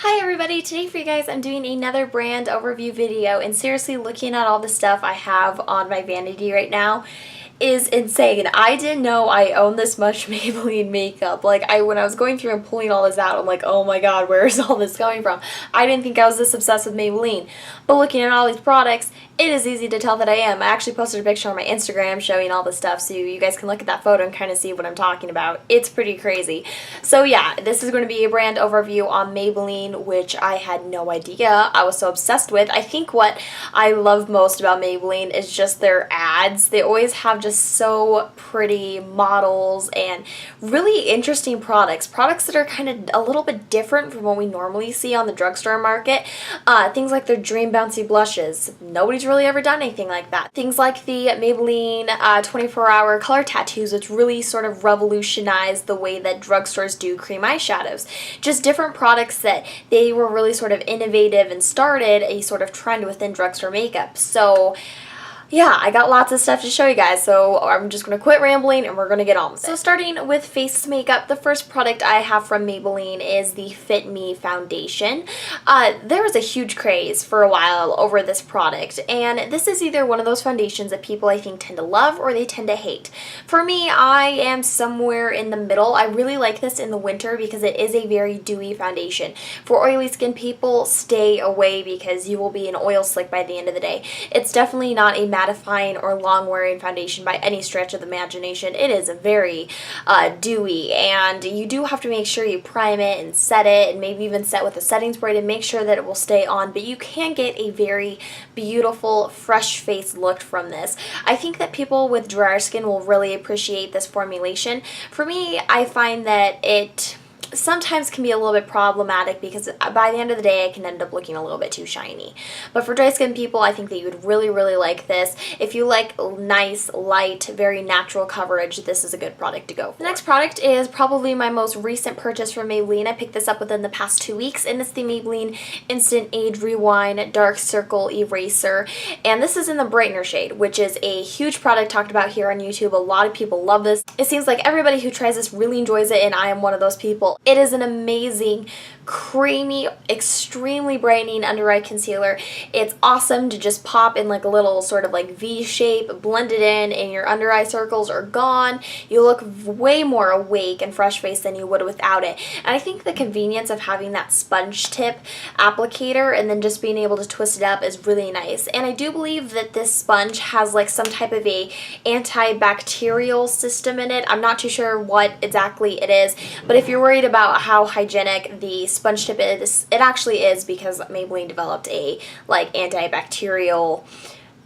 Hi everybody, today for you guys I'm doing another brand overview video, and seriously, looking at all the stuff I have on my vanity right now is insane. I didn't know I owned this much Maybelline makeup. When I was going through and pulling all this out, I'm like, oh my god, where is all this coming from? I didn't think I was this obsessed with Maybelline, but looking at all these products, it is easy to tell that I am. I actually posted a picture on my Instagram showing all this stuff, so you guys can look at that photo and kind of see what I'm talking about. It's pretty crazy. So yeah, this is going to be a brand overview on Maybelline, which I had no idea I was so obsessed with. I think what I love most about Maybelline is just their ads. They always have just so pretty models and really interesting products that are kind of a little bit different from what we normally see on the drugstore market. Things like their Dream Bouncy blushes. Nobody's really ever done anything like that. Things like the Maybelline 24-hour color tattoos, which really sort of revolutionized the way that drugstores do cream eyeshadows. Just different products that they were really sort of innovative and started a sort of trend within drugstore makeup. So yeah, I got lots of stuff to show you guys, so I'm just going to quit rambling and we're going to get on with it. So starting with face makeup, the first product I have from Maybelline is the Fit Me Foundation. There was a huge craze for a while over this product, and this is either one of those foundations that people I think tend to love or they tend to hate. For me, I am somewhere in the middle. I really like this in the winter because it is a very dewy foundation. For oily skin people, stay away because you will be an oil slick by the end of the day. It's definitely not a mattifying or long-wearing foundation by any stretch of the imagination. It is very dewy, and you do have to make sure you prime it and set it, and maybe even set with a setting spray to make sure that it will stay on, but you can get a very beautiful, fresh face look from this. I think that people with drier skin will really appreciate this formulation. For me, I find that it sometimes can be a little bit problematic because by the end of the day I can end up looking a little bit too shiny. But for dry skin people, I think that you would really like this. If you like nice, light, very natural coverage, this is a good product to go for. The next product is probably my most recent purchase from Maybelline. I picked this up within the past 2 weeks, and it's the Maybelline Instant Age Rewind Dark Circle Eraser. And this is in the Brightener shade, which is a huge product talked about here on YouTube. A lot of people love this. It seems like everybody who tries this really enjoys it, and I am one of those people. It is an amazing, creamy, extremely brightening under eye concealer. It's awesome to just pop in like a little sort of like V shape, blend it in, and your under eye circles are gone. You look way more awake and fresh faced than you would without it. And I think the convenience of having that sponge tip applicator and then just being able to twist it up is really nice. And I do believe that this sponge has like some type of a antibacterial system in it. I'm not too sure what exactly it is, but if you're worried about how hygienic the sponge tip is, it actually is, because Maybelline developed a like antibacterial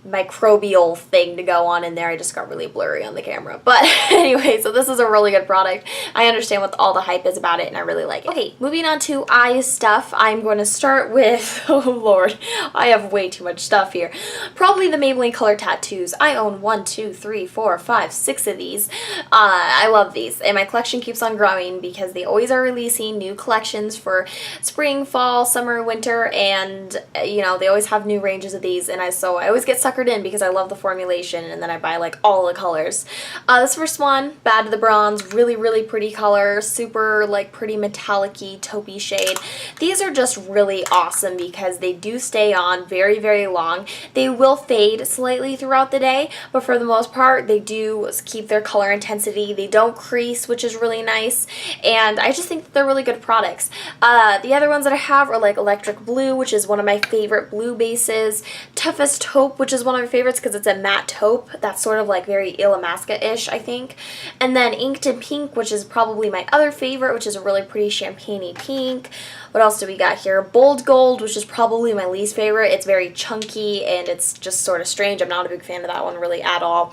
microbial thing to go on in there. I just got really blurry on the camera. But anyway, so this is a really good product. I understand what all the hype is about it, and I really like it. Okay, moving on to eye stuff. I'm going to start with, oh lord, I have way too much stuff here. Probably the Maybelline color tattoos. I own 1, 2, 3, 4, 5, 6 of these. I love these, and my collection keeps on growing because they always are releasing new collections for spring, fall, summer, winter, and you know, they always have new ranges of these, and I always get suckered in because I love the formulation, and then I buy like all the colors. This first one, Bad to the Bronze, really pretty color, super like pretty metallic-y taupey shade. These are just really awesome because they do stay on very long. They will fade slightly throughout the day, but for the most part they do keep their color intensity. They don't crease, which is really nice, and I just think that they're really good products. The other ones that I have are like Electric Blue, which is one of my favorite blue bases, Toughest Taupe, which is one of my favorites because it's a matte taupe that's sort of like very Illamasqua-ish, I think. And then Inked in Pink, which is probably my other favorite, which is a really pretty champagne-y pink. What else do we got here? Bold Gold, which is probably my least favorite. It's very chunky and it's just sort of strange. I'm not a big fan of that one really at all.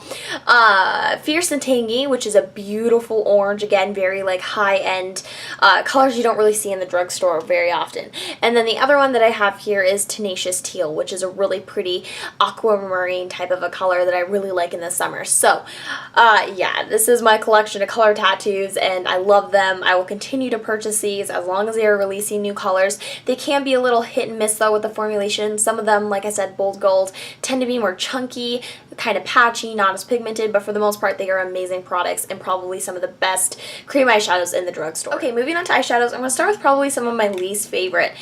Fierce and Tangy, which is a beautiful orange. Again, very like high-end colors you don't really see in the drugstore very often. And then the other one that I have here is Tenacious Teal, which is a really pretty aquamarine type of a color that I really like in the summer. So yeah, this is my collection of color tattoos, and I love them. I will continue to purchase these as long as they are releasing new colors. They can be a little hit and miss though with the formulation. Some of them, like I said, Bold Gold, tend to be more chunky, kind of patchy, not as pigmented, but for the most part they are amazing products and probably some of the best cream eyeshadows in the drugstore. Okay, moving on to eyeshadows, I'm going to start with probably some of my least favorite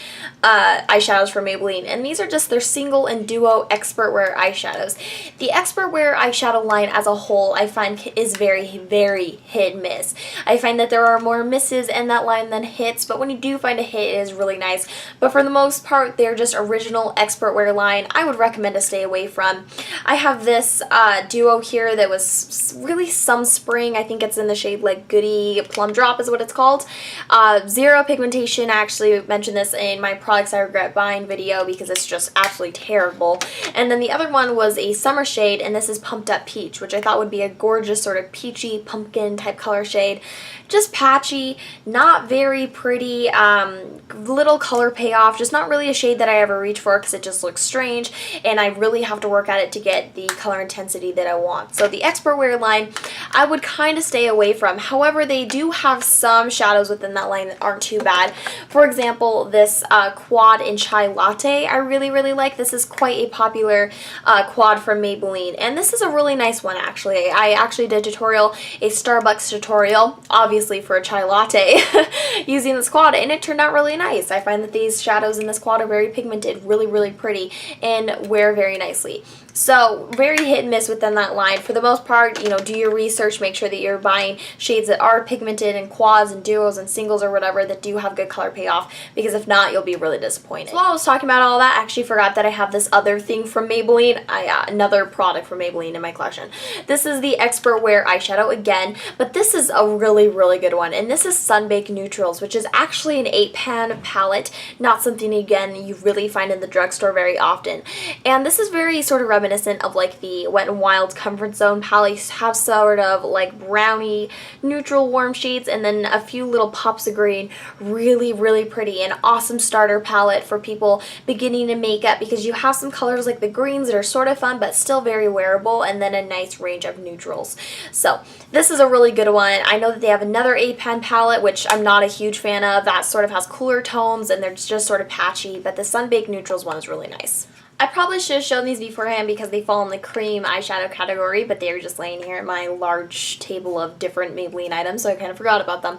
eyeshadows from Maybelline, and these are just their single and duo expert wear eyeshadows. The expert wear eyeshadow line as a whole I find is very, very hit and miss. I find that there are more misses in that line than hits, but when you do find a hit, it is really nice. But for the most part, they're just original expert wear line I would recommend to stay away from. I have this duo here that was really some spring. I think it's in the shade like Goody Plum Drop is what it's called. Zero pigmentation. I actually mentioned this in my products I regret buying video because it's just absolutely terrible. And then the other one was a summer shade, and this is Pumped Up Peach, which I thought would be a gorgeous sort of peachy pumpkin type color shade. Just patchy, not very pretty, little color payoff, just not really a shade that I ever reach for because it just looks strange, and I really have to work at it to get the color intensity that I want. So the expert wear line I would kind of stay away from. However, they do have some shadows within that line that aren't too bad. For example, this quad in Chai Latte I really, really like. This is quite a popular quad from Maybelline, and this is a really nice one actually. I actually did a Starbucks tutorial, obviously for a chai latte, using this quad, and it turned out really nice. I find that these shadows in this quad are very pigmented, really, really pretty, and wear very nicely. So very hit and miss within that line. For the most part, you know, do your research, make sure that you're buying shades that are pigmented and quads and duos and singles or whatever that do have good color payoff, because if not, you'll be really disappointed. So while I was talking about all that, I actually forgot that I have this other thing from Maybelline, another product from Maybelline in my collection. This is the Expert Wear eyeshadow again, but this is a really, really good one, and this is Sunbaked Neutrals, which is actually an 8-pan palette, not something, again, you really find in the drugstore very often. And this is very sort of reminiscent of like the Wet n Wild Comfort Zone palettes, have sort of like browny, neutral, warm shades, and then a few little pops of green. Really, really pretty. An awesome starter palette for people beginning in makeup, because you have some colors like the greens that are sort of fun but still very wearable, and then a nice range of neutrals. So this is a really good one. I know that they have another 8-pan palette, which I'm not a huge fan of, that sort of has cooler tones and they're just sort of patchy, but the Sunbaked Neutrals one is really nice. I probably should have shown these beforehand because they fall in the cream eyeshadow category, but they were just laying here in my large table of different Maybelline items, so I kind of forgot about them.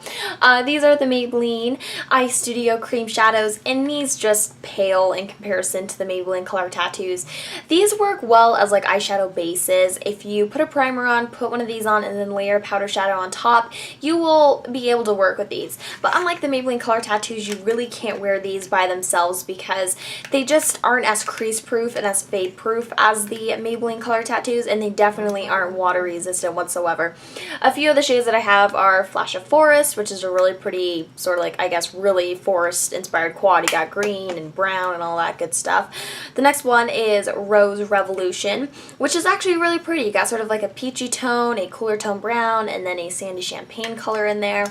These are the Maybelline Eye Studio Cream Shadows, and these just pale in comparison to the Maybelline Color Tattoos. These work well as like eyeshadow bases. If you put a primer on, put one of these on, and then layer powder shadow on top, you will be able to work with these. But unlike the Maybelline Color Tattoos, you really can't wear these by themselves because they just aren't as crease proof and as fade proof as the Maybelline Color Tattoos, and they definitely aren't water resistant whatsoever. A few of the shades that I have are Flash of Forest, which is a really pretty sort of like, I guess, really forest inspired quad. You got green and brown and all that good stuff. The next one is Rose Revolution, which is actually really pretty. You got sort of like a peachy tone, a cooler tone brown, and then a sandy champagne color in there.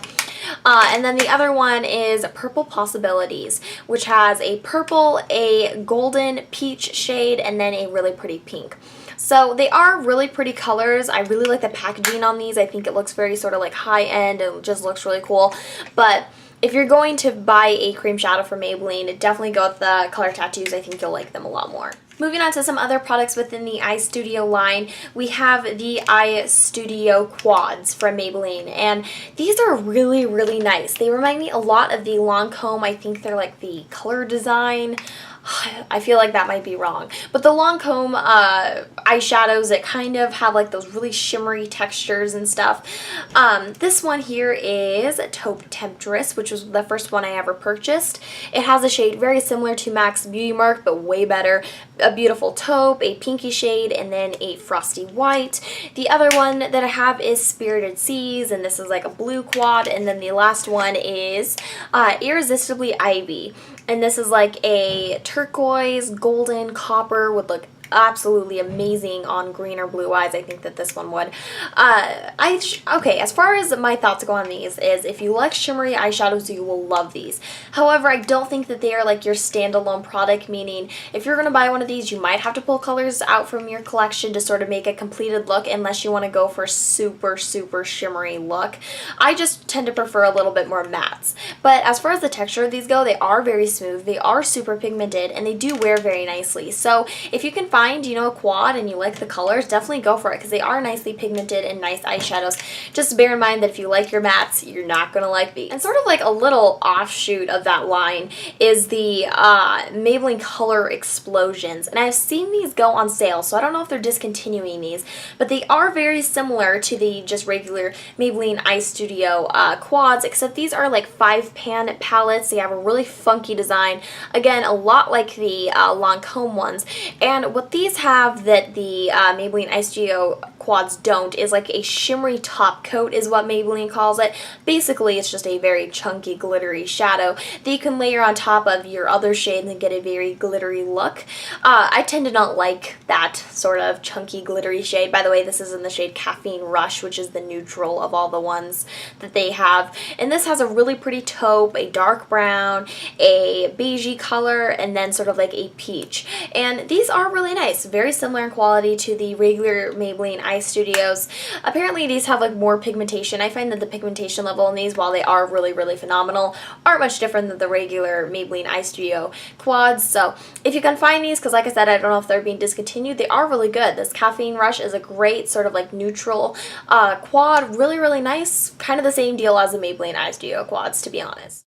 And then the other one is Purple Possibilities, which has a purple, a golden, peach shade, and then a really pretty pink. So they are really pretty colors. I really like the packaging on these. I think it looks very sort of like high-end and just looks really cool. But if you're going to buy a cream shadow from Maybelline, definitely go with the Color Tattoos. I think you'll like them a lot more. Moving on to some other products within the Eye Studio line, we have the Eye Studio Quads from Maybelline, and these are really, really nice. They remind me a lot of the Lancome. I think they're like the Color Design. I feel like that might be wrong. But the Lancome eyeshadows that kind of have like those really shimmery textures and stuff. This one here is Taupe Temptress, which was the first one I ever purchased. It has a shade very similar to MAC's Beauty Mark, but way better. A beautiful taupe, a pinky shade, and then a frosty white. The other one that I have is Spirited Seas, and this is like a blue quad. And then the last one is Irresistibly Ivy. And this is like a turquoise, golden, copper with like absolutely amazing on green or blue eyes. I think that this one would. Okay, as far as my thoughts go on these is if you like shimmery eyeshadows, you will love these. However, I don't think that they are like your standalone product, meaning if you're going to buy one of these, you might have to pull colors out from your collection to sort of make a completed look unless you want to go for a super, super shimmery look. I just tend to prefer a little bit more mattes. But as far as the texture of these go, they are very smooth, they are super pigmented, and they do wear very nicely. So if you can find, a quad and you like the colors, definitely go for it because they are nicely pigmented and nice eyeshadows. Just bear in mind that if you like your mattes, you're not going to like these. And sort of like a little offshoot of that line is the Maybelline Color Explosions. And I've seen these go on sale, so I don't know if they're discontinuing these, but they are very similar to the just regular Maybelline Eye Studio quads, except these are like 5-pan palettes. They have a really funky design. Again, a lot like the Lancome ones. And what these have that the Maybelline Eye Studio quads don't is like a shimmery top coat is what Maybelline calls it. Basically, it's just a very chunky, glittery shadow that you can layer on top of your other shades and get a very glittery look. I tend to not like that sort of chunky, glittery shade. By the way, this is in the shade Caffeine Rush, which is the neutral of all the ones that they have. And this has a really pretty taupe, a dark brown, a beigey color, and then sort of like a peach. And these are really nice, very similar in quality to the regular Maybelline Eye Studios. Apparently these have like more pigmentation. I find that the pigmentation level in these, while they are really, really phenomenal, aren't much different than the regular Maybelline Eye Studio quads. So if you can find these, because like I said, I don't know if they're being discontinued, they are really good. This Caffeine Rush is a great sort of like neutral quad, really, really nice. Kind of the same deal as the Maybelline Eye Studio quads, to be honest.